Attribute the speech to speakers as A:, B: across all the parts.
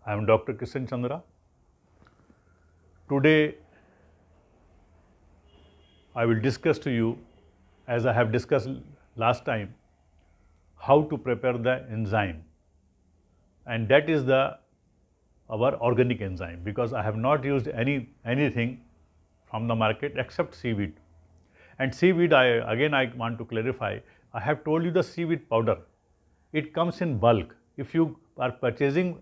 A: I am Dr. Kishan Chandra. Today, I will discuss to you, as I have discussed last time, how to prepare the enzyme, and that is our organic enzyme, because I have not used anything from the market except seaweed. And seaweed, I want to clarify, I have told you the seaweed powder. It comes in bulk. If you are purchasing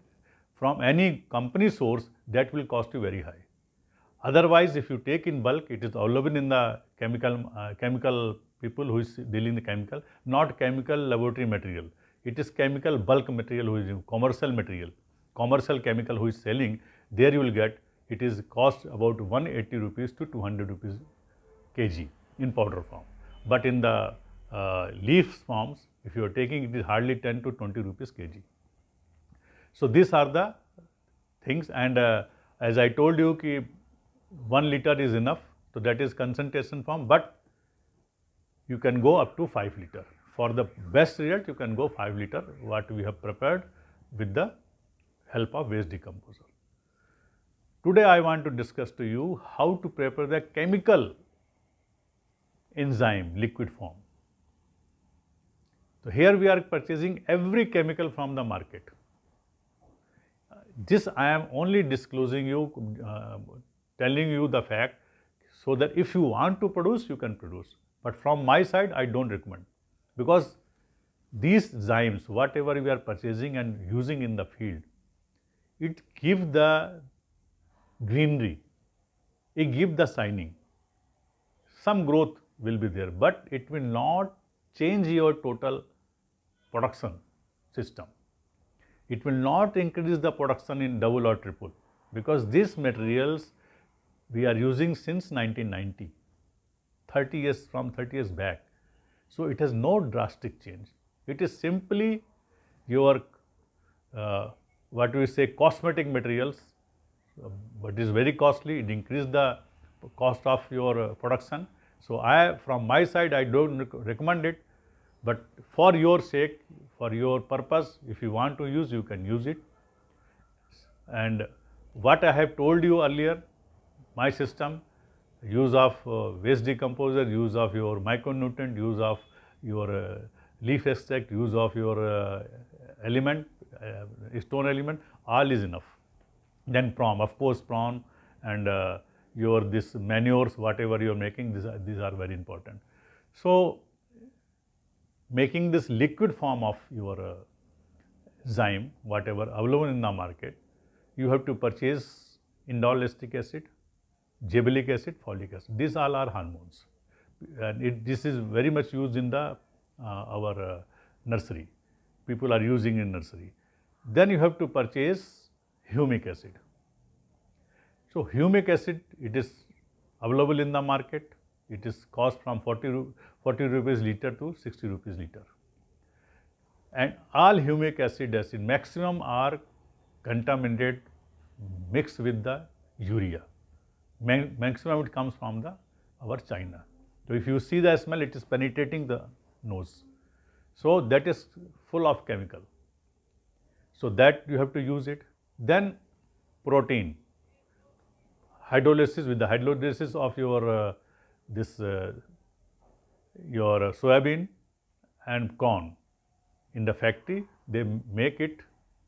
A: from any company source, that will cost you very high. Otherwise, if you take in bulk, it is available in the chemical people who is dealing the chemical, not chemical laboratory material. It is chemical bulk material who is commercial material. Commercial chemical who is selling, there you will get, it is cost about 180 rupees to 200 rupees kg in powder form. But in the leaf forms, if you are taking, it is hardly 10 to 20 rupees kg. So these are the things, and as I told you, 1 liter is enough, so that is concentration form, but you can go up to 5 liter. For the best result, you can go 5 liter, what we have prepared with the help of waste decomposer. Today I want to discuss to you how to prepare the chemical enzyme liquid form. So here we are purchasing every chemical from the market. This I am only disclosing you, telling you the fact, so that if you want to produce, you can produce. But from my side, I don't recommend, because these zymes, whatever we are purchasing and using in the field, it gives the greenery, it gives the shining. Some growth will be there, but it will not change your total production system. It will not increase the production in double or triple, because these materials we are using since 1990, 30 years, from 30 years back. So it has no drastic change. It is simply your, what we say, cosmetic materials, but it is very costly. It increases the cost of your production. So from my side, I don't recommend it, but for your sake, for your purpose, if you want to use, you can use it. And what I have told you earlier, my system, use of waste decomposer, use of your micronutrient, use of your leaf extract, use of your element, stone element, all is enough. Then prawn, of course, prawn and your this manures, whatever you are making, these are very important. So making this liquid form of your zyme, whatever available in the market, you have to purchase indole acetic acid, gibberellic acid, folic acid. These all are hormones, and this is very much used in the our nursery. People are using in nursery. Then you have to purchase humic acid. So humic acid, it is available in the market. It is cost from 40 rupees liter to 60 rupees liter. And all humic acid maximum are contaminated, mixed with the urea. Maximum it comes from our China. So if you see the smell, it is penetrating the nose. So that is full of chemical. So that you have to use it. Then protein, hydrolysis, with the hydrolysis of your your soybean and corn in the factory, they make it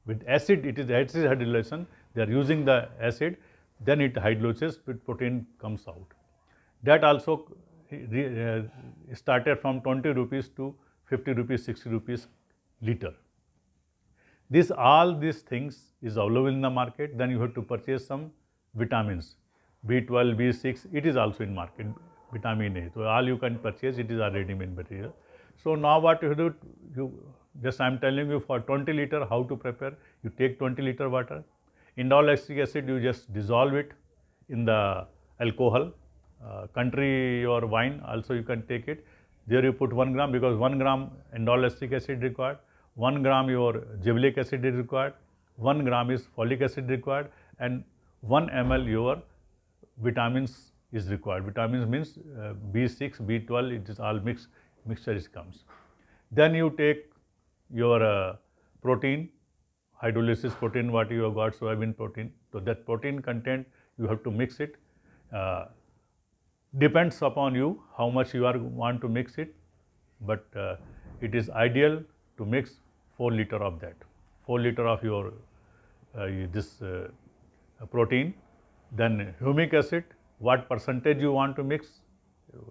A: with acid. It is acid hydrolysation. They are using the acid, then it hydrolyzes with protein comes out. That also started from 20 rupees to 50 rupees, 60 rupees liter. All these things is available in the market. Then you have to purchase some vitamins, B12, B6, it is also in market, vitamin A. So all you can purchase, it is a ready-made material. So now what you do, just I am telling you, for 20 liter how to prepare. You take 20 liter water, indole acetic acid, you just dissolve it in the alcohol, country or wine also you can take it. There you put 1 gram, because 1 gram indole acetic acid required, 1 gram your gibberellic acid is required, 1 gram is folic acid required, and 1 ml your vitamins is required. Vitamins means B6, B12, it is all mixture comes. Then you take your protein, hydrolysis protein what you have got, soybean protein. So that protein content you have to mix it. Depends upon you how much you are want to mix it, but it is ideal to mix 4 liter of that, 4 liter of your this protein. Then humic acid, what percentage you want to mix.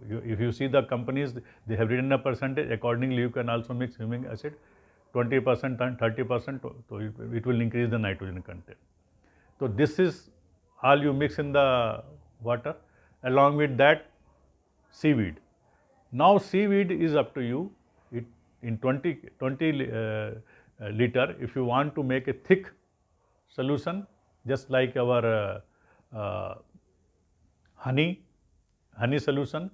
A: If you see the companies, they have written a percentage, accordingly you can also mix humic acid 20% and 30%, so it will increase the nitrogen content. So this is all you mix in the water. Along with that, seaweed. Now seaweed is up to you. In 20 liter, if you want to make a thick solution, just like our honey solution,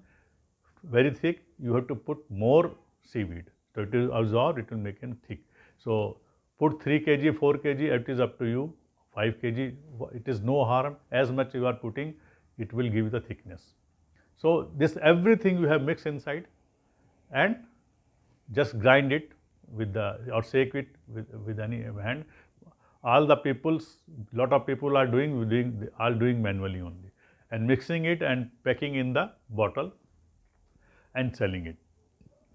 A: very thick, you have to put more seaweed. So it will absorb, it will make it thick. So put 3 kg, 4 kg, it is up to you. 5 kg, it is no harm. As much you are putting, it will give the thickness. So this everything you have mixed inside, and just grind it with the, or shake it with any hand. All the lot of people are doing manually only, and mixing it and packing in the bottle and selling it.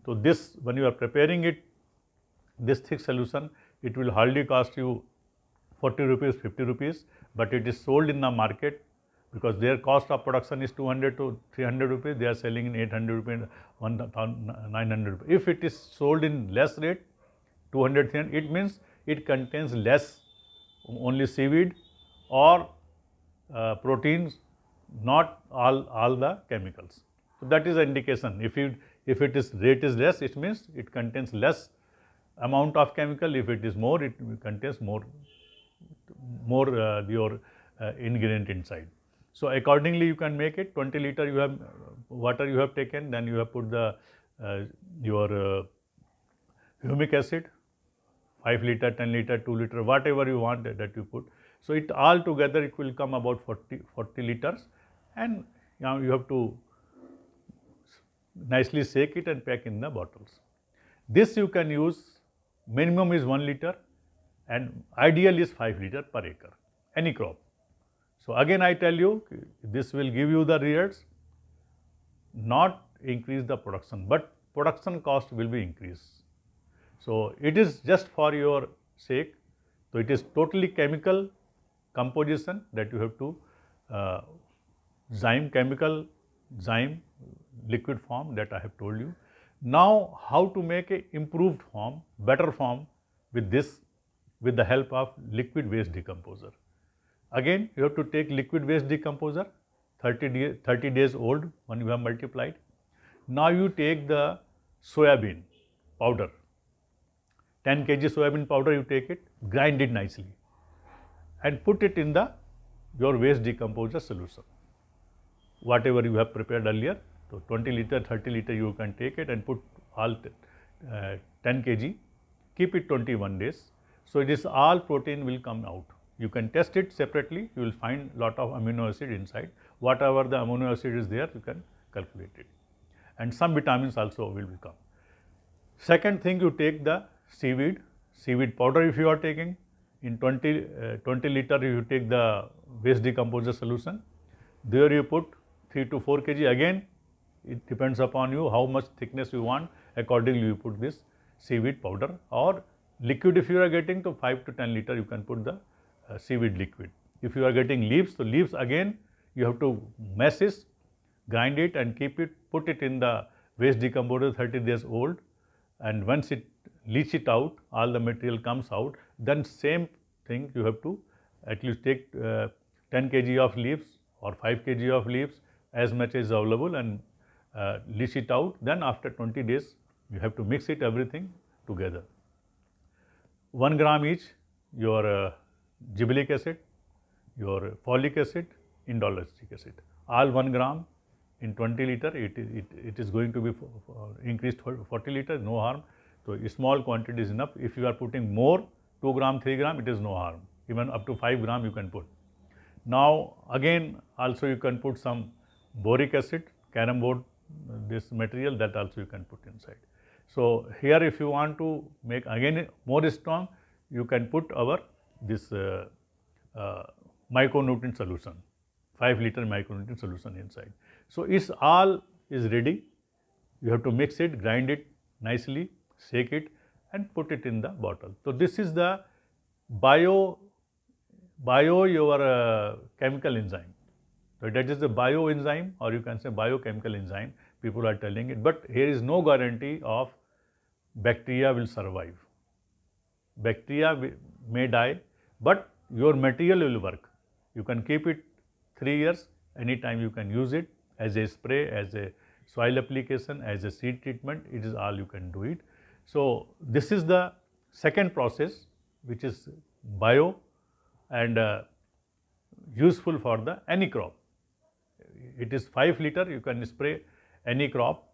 A: So this, when you are preparing it, this thick solution, it will hardly cost you 40 rupees, 50 rupees, but it is sold in the market because their cost of production is 200 to 300 rupees, they are selling in 800 rupees, 900 rupees. If it is sold in less rate, 200, 300, it means it contains less, only seaweed or proteins, not all the chemicals. So that is an indication. If it is rate is less, it means it contains less amount of chemical. If it is more, it contains more your ingredient inside. So accordingly you can make it. 20 liter you have water you have taken, then you have put the your humic acid, 5 liter, 10 liter, 2 liter, whatever you want that you put. So it all together it will come about 40 liters, and now you have to nicely shake it and pack in the bottles. This you can use, minimum is 1 liter and ideal is 5 liter per acre, any crop. So again I tell you, this will give you the results, not increase the production, but production cost will be increased. So it is just for your sake. So it is totally chemical composition that you have to chemical zyme liquid form that I have told you. Now how to make a improved form, better form with this, with the help of liquid waste decomposer. Again you have to take liquid waste decomposer, 30 days old when you have multiplied. Now you take the soybean powder, 10 kg soybean powder, you take it, grind it nicely and put it in your waste decomposer solution, whatever you have prepared earlier. So 20 liter, 30 liter you can take it and put all 10 kg, keep it 21 days. So it is all protein will come out. You can test it separately, you will find lot of amino acid inside. Whatever the amino acid is there, you can calculate it. And some vitamins also will become. Second thing, you take the seaweed powder if you are taking. In 20 liter you take the waste decomposer solution. There you put 3 to 4 kg. Again, it depends upon you how much thickness you want. Accordingly, you put this seaweed powder, or liquid if you are getting to 5 to 10 liter, you can put the seaweed liquid. If you are getting leaves, so leaves again you have to mash it, grind it and keep it, put it in the waste decomposer 30 days old, and once it leach it out, all the material comes out, then same thing you have to at least take 10 kg of leaves or 5 kg of leaves, as much as available, and leach it out. Then after 20 days you have to mix it everything together. 1 gram each your gibberellic acid, your folic acid, indolacic acid, all 1 gram in 20 liter, it is going to be increased 40 liter, no harm. So a small quantity is enough. If you are putting more, 2 gram, 3 gram, it is no harm. Even up to 5 gram you can put. Now again also you can put some boric acid, carom board, this material, that also you can put inside. So here if you want to make again more strong, you can put our this micronutrient solution, 5-liter micronutrient solution inside. So it's all is ready. You have to mix it, grind it nicely, shake it, and put it in the bottle. So this is the bio your chemical enzyme. So that is the bioenzyme, or you can say biochemical enzyme. People are telling it, but here is no guarantee of bacteria will survive. Bacteria may die, but your material will work. You can keep it 3 years. Anytime you can use it as a spray, as a soil application, as a seed treatment. It is all you can do it. So this is the second process, which is bio and useful for the any crop. It is 5 liter. You can spray any crop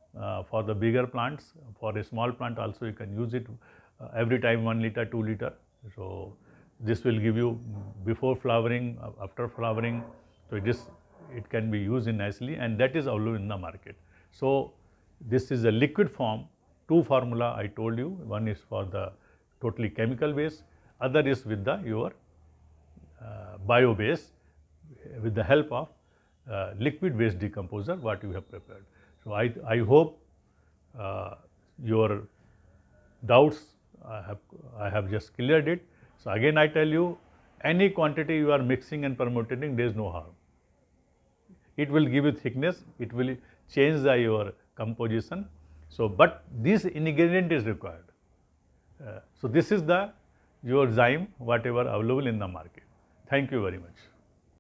A: for the bigger plants. For a small plant also you can use it every time 1 liter, 2 liter. So this will give you before flowering, after flowering. So it can be used in nicely, and that is available in the market. So this is a liquid form. 2 formula I told you. One is for the totally chemical base. Other is with the your bio base with the help of liquid waste decomposer what you have prepared. So I hope your doubts I have just cleared it. So again I tell you, any quantity you are mixing and permutating, there is no harm. It will give you thickness, it will change your composition. So but this ingredient is required. So this is the your zyme whatever available in the market. Thank you very much.